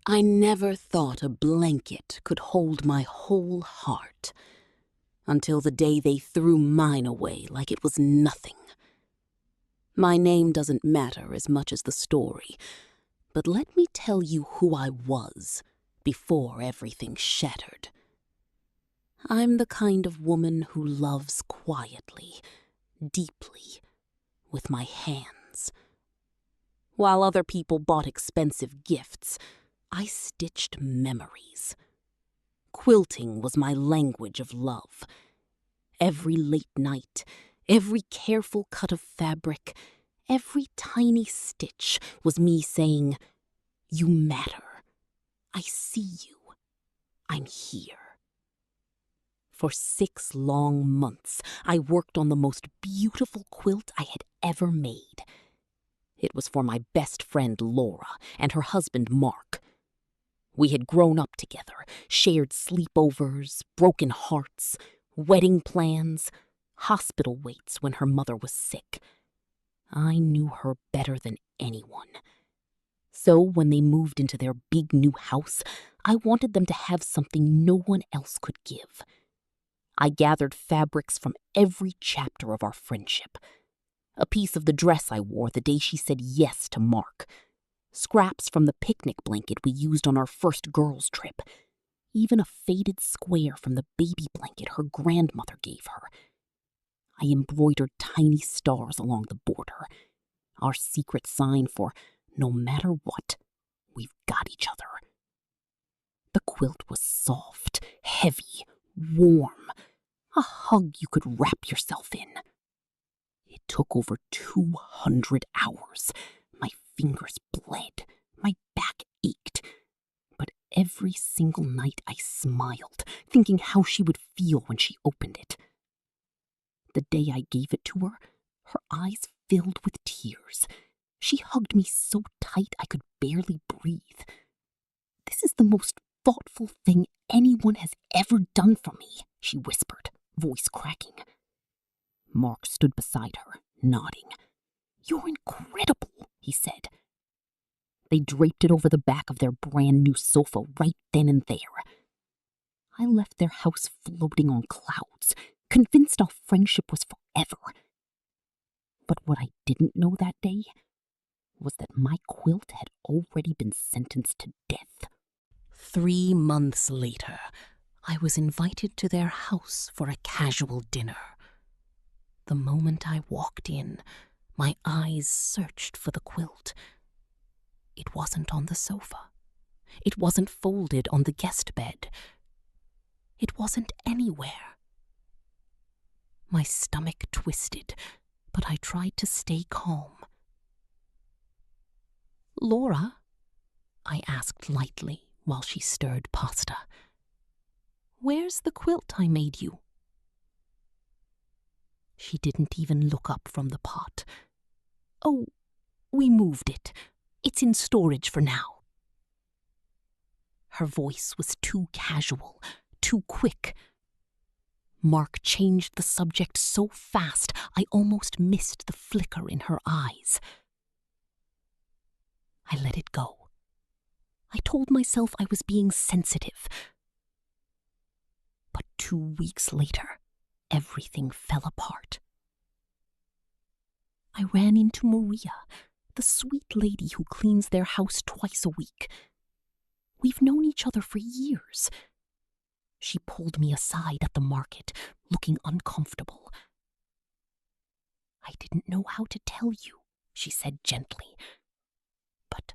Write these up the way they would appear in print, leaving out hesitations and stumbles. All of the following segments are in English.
I never thought a blanket could hold my whole heart, until the day they threw mine away like it was nothing. My name doesn't matter as much as the story, but let me tell you who I was before everything shattered. I'm the kind of woman who loves quietly, deeply, with my hands. While other people bought expensive gifts, I stitched memories. Quilting was my language of love. Every late night, every careful cut of fabric, every tiny stitch was me saying, "You matter. I see you. I'm here." For 6 long months, I worked on the most beautiful quilt I had ever made. It was for my best friend Laura and her husband Mark. We had grown up together, shared sleepovers, broken hearts, wedding plans, hospital waits when her mother was sick. I knew her better than anyone. So when they moved into their big new house, I wanted them to have something no one else could give. I gathered fabrics from every chapter of our friendship. A piece of the dress I wore the day she said yes to Mark. Scraps from the picnic blanket we used on our first girls' trip. Even a faded square from the baby blanket her grandmother gave her. I embroidered tiny stars along the border, our secret sign for no matter what, we've got each other. The quilt was soft, heavy, warm, a hug you could wrap yourself in. It took over 200 hours. My fingers bled, my back ached. But every single night I smiled, thinking how she would feel when she opened it. The day I gave it to her, her eyes filled with tears. She hugged me so tight I could barely breathe. "This is the most thoughtful thing anyone has ever done for me," she whispered, voice cracking. Mark stood beside her, nodding. "You're incredible," he said. They draped it over the back of their brand new sofa right then and there. I left their house floating on clouds, convinced our friendship was forever. But what I didn't know that day was that my quilt had already been sentenced to death. 3 months later, I was invited to their house for a casual dinner. The moment I walked in, my eyes searched for the quilt. It wasn't on the sofa. It wasn't folded on the guest bed. It wasn't anywhere. My stomach twisted, but I tried to stay calm. "Laura?" I asked lightly while she stirred pasta. "Where's the quilt I made you?" She didn't even look up from the pot. "Oh, we moved it. It's in storage for now." Her voice was too casual, too quick. Mark changed the subject so fast I almost missed the flicker in her eyes. I let it go. I told myself I was being sensitive. But 2 weeks later, everything fell apart. I ran into Maria, the sweet lady who cleans their house twice a week. We've known each other for years. She pulled me aside at the market, looking uncomfortable. "I didn't know how to tell you," she said gently. "But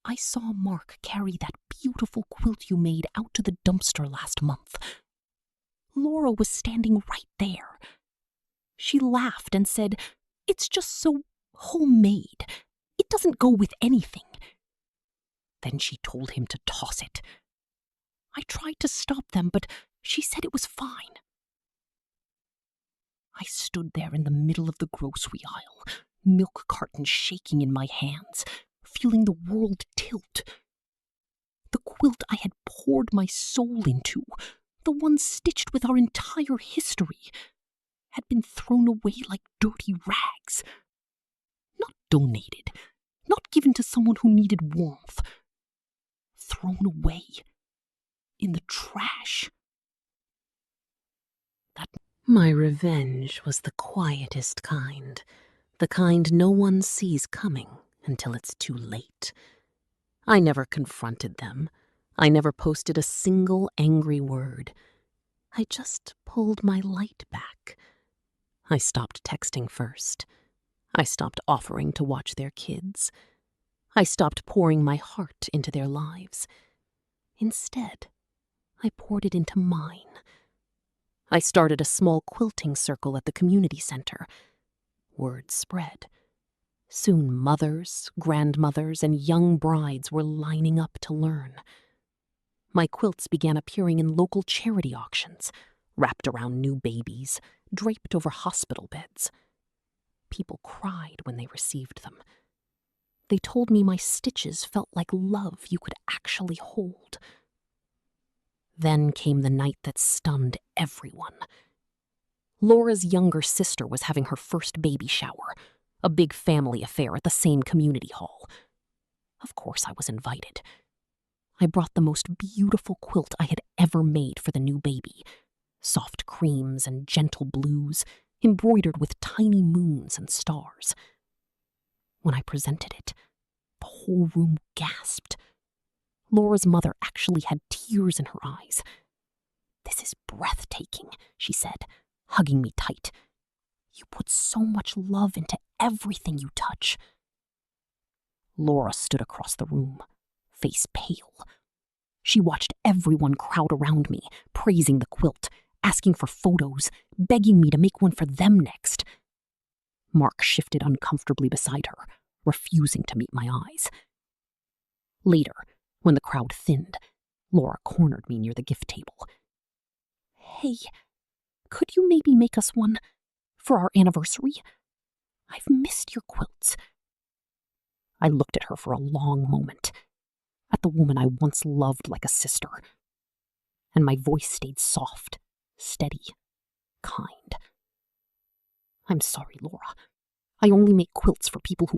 I saw Mark carry that beautiful quilt you made out to the dumpster last month. Laura was standing right there. She laughed and said, 'It's just so homemade. It doesn't go with anything.' Then she told him to toss it. I tried to stop them, but she said it was fine." I stood there in the middle of the grocery aisle, milk cartons shaking in my hands, feeling the world tilt. The quilt I had poured my soul into, the one stitched with our entire history, had been thrown away like dirty rags. Not donated, not given to someone who needed warmth. thrown away. In the trash. My revenge was the quietest kind. The kind no one sees coming until it's too late. I never confronted them. I never posted a single angry word. I just pulled my light back. I stopped texting first. I stopped offering to watch their kids. I stopped pouring my heart into their lives. Instead, I poured it into mine. I started a small quilting circle at the community center. Word spread. Soon mothers, grandmothers, and young brides were lining up to learn. My quilts began appearing in local charity auctions, wrapped around new babies, draped over hospital beds. People cried when they received them. They told me my stitches felt like love you could actually hold. Then came the night that stunned everyone. Laura's younger sister was having her first baby shower, a big family affair at the same community hall. Of course I was invited. I brought the most beautiful quilt I had ever made for the new baby. Soft creams and gentle blues, embroidered with tiny moons and stars. When I presented it, the whole room gasped. Laura's mother actually had tears in her eyes. "This is breathtaking," she said, hugging me tight. "You put so much love into everything you touch." Laura stood across the room, face pale. She watched everyone crowd around me, praising the quilt, asking for photos, begging me to make one for them next. Mark shifted uncomfortably beside her, refusing to meet my eyes. Later, when the crowd thinned, Laura cornered me near the gift table. "Hey, could you maybe make us one for our anniversary? I've missed your quilts." I looked at her for a long moment, at the woman I once loved like a sister, and my voice stayed soft, steady, kind. "I'm sorry, Laura. I only make quilts for people who